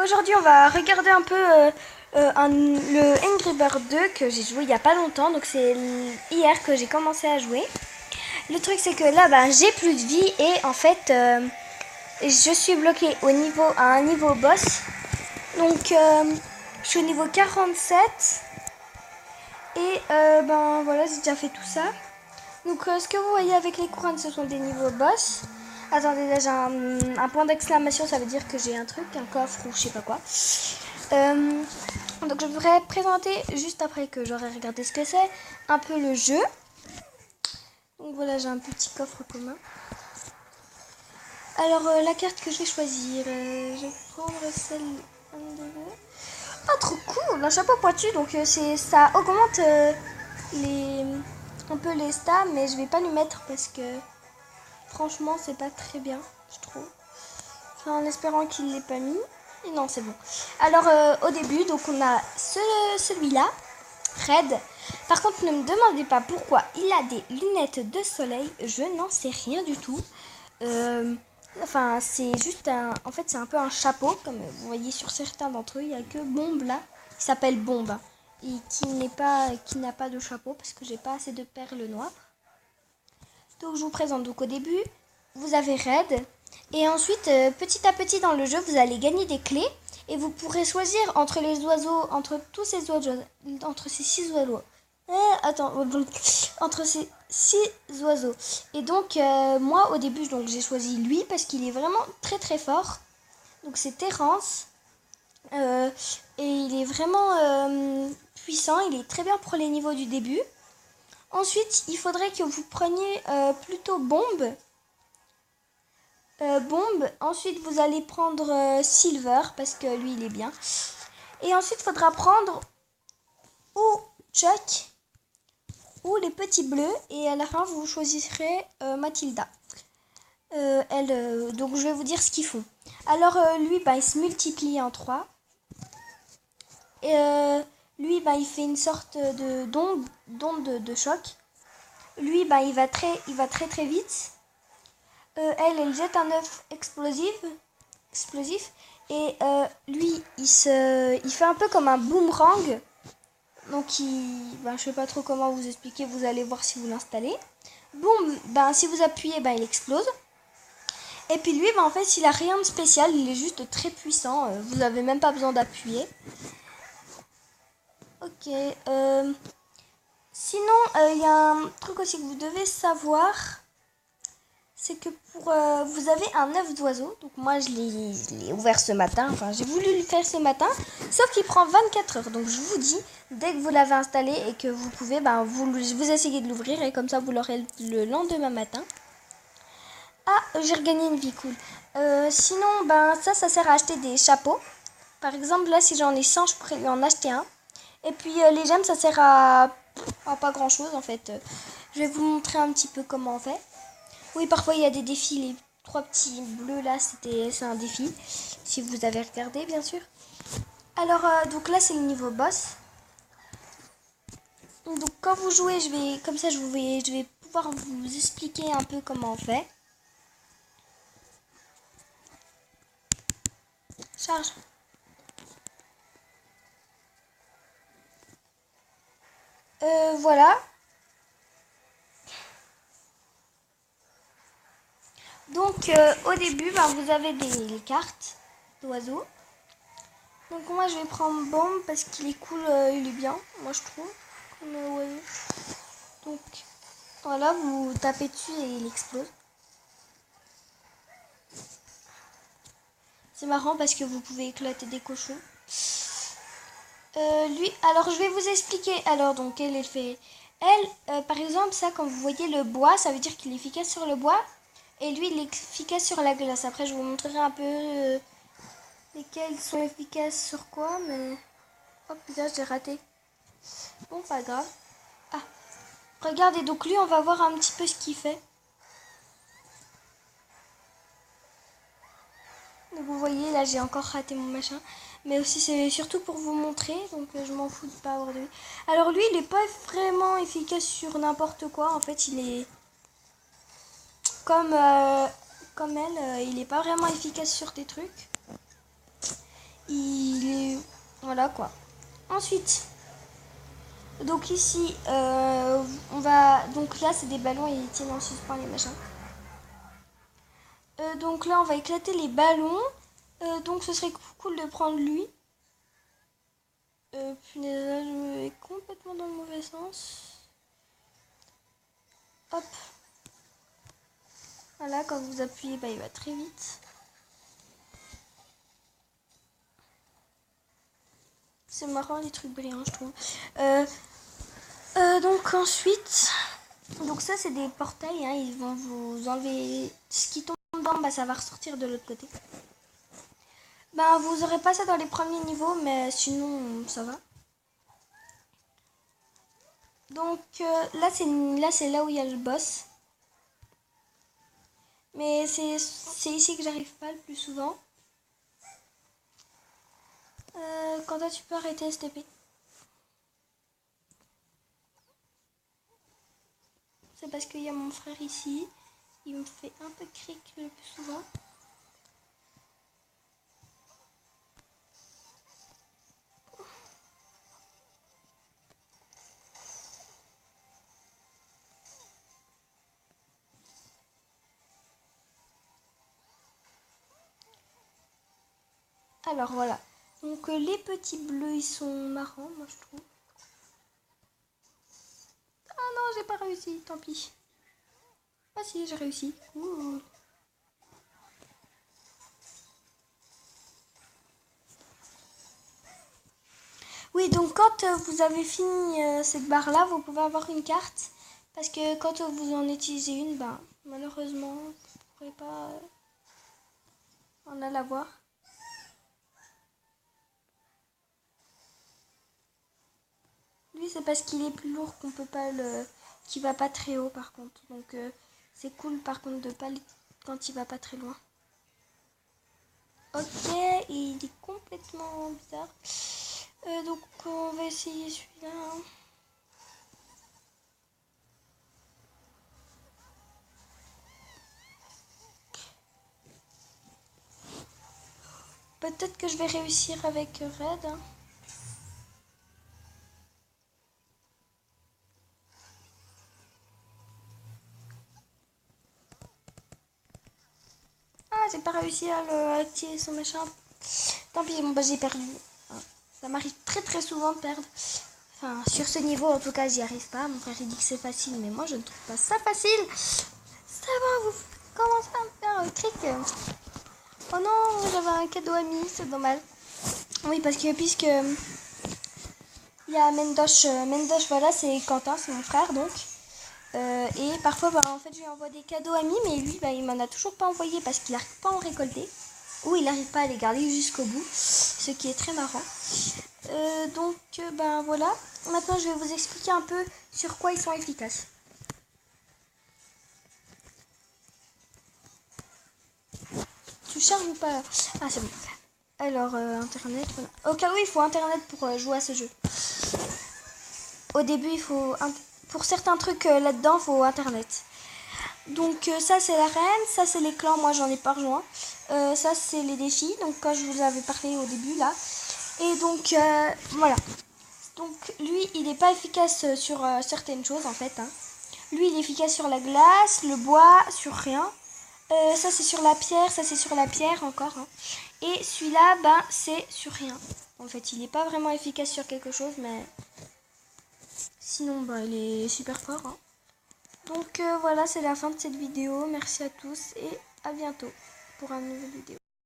Aujourd'hui, on va regarder un peu le Angry Bird 2 que j'ai joué il y a pas longtemps. Donc, c'est hier que j'ai commencé à jouer. Le truc, c'est que là, j'ai plus de vie et en fait, je suis bloquée à un niveau boss. Donc, je suis au niveau 47 et voilà, j'ai déjà fait tout ça. Donc, ce que vous voyez avec les couronnes, ce sont des niveaux boss. Attendez, là j'ai un point d'exclamation, ça veut dire que j'ai un truc, un coffre ou je sais pas quoi. Donc je voudrais présenter, juste après que j'aurai regardé ce que c'est, un peu le jeu. Donc voilà, j'ai un petit coffre commun. Alors la carte que je vais choisir, je vais prendre celle... Ah, trop cool, un chapeau pointu, donc ça augmente un peu les stats, mais je vais pas lui mettre parce que franchement c'est pas très bien, je trouve. Enfin, en espérant qu'il l'ait pas mis. Et non, c'est bon. Alors au début, donc on a celui-là, Red. Par contre, ne me demandez pas pourquoi il a des lunettes de soleil. Je n'en sais rien du tout. Enfin, c'est juste un... En fait, c'est un peu un chapeau, comme vous voyez sur certains d'entre eux. Il n'y a que Bombe là, qui s'appelle Bombe. Et qui n'a pas de chapeau, parce que j'ai pas assez de perles noires. Donc je vous présente. Donc au début, vous avez Red. Et ensuite, petit à petit dans le jeu, vous allez gagner des clés. Et vous pourrez choisir entre les oiseaux, entre tous ces oiseaux, entre ces 6 oiseaux. Entre ces 6 oiseaux. Et donc, moi, au début, donc, j'ai choisi lui parce qu'il est vraiment très très fort. Donc, c'est Terrence. Et il est vraiment puissant. Il est très bien pour les niveaux du début. Ensuite, il faudrait que vous preniez plutôt Bombe. Bombe. Ensuite, vous allez prendre Silver parce que lui, il est bien. Et ensuite, il faudra prendre ou Chuck ou les petits bleus. Et à la fin, vous choisirez Mathilda. Donc, je vais vous dire ce qu'ils font. Alors, lui, il se multiplie en 3. Et lui, il fait une sorte d'onde de choc. Lui, il va très vite. Elle jette un œuf explosif. Et lui, il fait un peu comme un boomerang. Donc, je sais pas trop comment vous expliquer. Vous allez voir si vous l'installez. Boum, si vous appuyez, il explose. Et puis lui, en fait, il a rien de spécial. Il est juste très puissant. Vous n'avez même pas besoin d'appuyer. Ok. Sinon, il y a un truc aussi que vous devez savoir. C'est que vous avez un œuf d'oiseau. Donc moi, je l'ai ouvert ce matin. Enfin, j'ai voulu le faire ce matin. Sauf qu'il prend 24 heures. Donc je vous dis, dès que vous l'avez installé et que vous pouvez, vous essayez de l'ouvrir. Et comme ça, vous l'aurez le lendemain matin. Ah, j'ai regagné une vie, cool. Sinon, ça sert à acheter des chapeaux. Par exemple, là, si j'en ai 100, je pourrais lui en acheter un. Et puis, les gemmes, ça sert à pas grand-chose, en fait. Je vais vous montrer un petit peu comment on fait. Oui, parfois, il y a des défis. Les 3 petits bleus, là, c'est un défi. Si vous avez regardé, bien sûr. Alors, donc là, c'est le niveau boss. Donc, quand vous jouez, je vais pouvoir vous expliquer un peu comment on fait. Charge. Voilà. Donc au début, vous avez les cartes d'oiseaux. Donc moi je vais prendre Bombe parce qu'il est cool, il est bien, moi je trouve. Comme oiseau. Donc voilà, vous tapez dessus et il explose. C'est marrant parce que vous pouvez éclater des cochons. Lui, alors je vais vous expliquer. Alors donc elle fait. Elle, par exemple, ça quand vous voyez le bois, ça veut dire qu'il est efficace sur le bois. Et lui, il est efficace sur la glace. Après, je vous montrerai un peu lesquels sont efficaces sur quoi, mais... Oh putain, j'ai raté. Bon, pas grave. Ah, regardez, donc lui, on va voir un petit peu ce qu'il fait. Donc vous voyez, là, j'ai encore raté mon machin. Mais aussi, c'est surtout pour vous montrer, donc je m'en fous de pas avoir de lui. Alors lui, il est pas vraiment efficace sur n'importe quoi. En fait, il est... Comme elle, il est pas vraiment efficace sur des trucs. Voilà quoi. Ensuite, donc ici, on va... Donc là, c'est des ballons et ils tiennent en suspens les machins. Donc là, on va éclater les ballons. Donc ce serait cool de prendre lui. Punaise, là, je vais complètement dans le mauvais sens. Hop. Voilà, quand vous appuyez, bah, il va très vite. C'est marrant les trucs brillants, je trouve. Donc ensuite, donc ça c'est des portails, hein, ils vont vous enlever ce qui tombe dedans, bah, ça va ressortir de l'autre côté. Bah vous aurez pas ça dans les premiers niveaux, mais sinon ça va. Donc là c'est là où il y a le boss. Mais c'est ici que j'arrive pas le plus souvent. Quand tu peux arrêter STP. C'est parce qu'il y a mon frère ici. Il me fait un peu cric le plus souvent. Alors voilà. Donc les petits bleus ils sont marrants, moi je trouve. Ah non, j'ai pas réussi, tant pis. Ah si, j'ai réussi. Ouh. Oui, donc quand vous avez fini cette barre là, vous pouvez avoir une carte. Parce que quand vous en utilisez une, ben malheureusement, vous ne pourrez pas en avoir. Lui, c'est parce qu'il est plus lourd qu'on peut pas le... qu'il va pas très haut par contre. Donc c'est cool par contre de pas quand il va pas très loin. Ok, il est complètement bizarre. Donc on va essayer celui-là. Hein. Peut-être que je vais réussir avec Red. Hein. Ah, j'ai pas réussi à le tirer son machin. Tant pis, bon bah j'ai perdu. Ça m'arrive très très souvent de perdre. Enfin, sur ce niveau, en tout cas, j'y arrive pas. Mon frère, il dit que c'est facile, mais moi, je ne trouve pas ça facile. Ça va, vous commencez à me faire un cric. Oh non, j'avais un cadeau ami, c'est dommage. Oui, parce que puisque il y a Mendoche. Mendoche, voilà, c'est Quentin, c'est mon frère, donc. Et parfois, bah, en fait, je lui envoie des cadeaux amis, mais lui, bah, il m'en a toujours pas envoyé parce qu'il n'arrive pas à en récolter. Ou il n'arrive pas à les garder jusqu'au bout, ce qui est très marrant. Donc, ben voilà. Maintenant, je vais vous expliquer un peu sur quoi ils sont efficaces. Tu charges ou pas? Ah, c'est bon. Alors, Internet, voilà. Au cas où, il faut Internet pour jouer à ce jeu. Au début, il faut... Pour certains trucs là-dedans, il faut Internet. Donc, ça, c'est l'arène. Ça, c'est les clans. Moi, j'en ai pas rejoint. Ça, c'est les défis. Donc, quand je vous avais parlé au début, là. Et donc, voilà. Donc, lui, il n'est pas efficace sur certaines choses, en fait. Hein. Lui, il est efficace sur la glace, le bois, sur rien. Ça, c'est sur la pierre. Ça, c'est sur la pierre, encore. Hein. Et celui-là, ben, c'est sur rien. En fait, il n'est pas vraiment efficace sur quelque chose, mais... Sinon, ben, il est super fort. Hein. Donc, voilà, c'est la fin de cette vidéo. Merci à tous et à bientôt pour une nouvelle vidéo.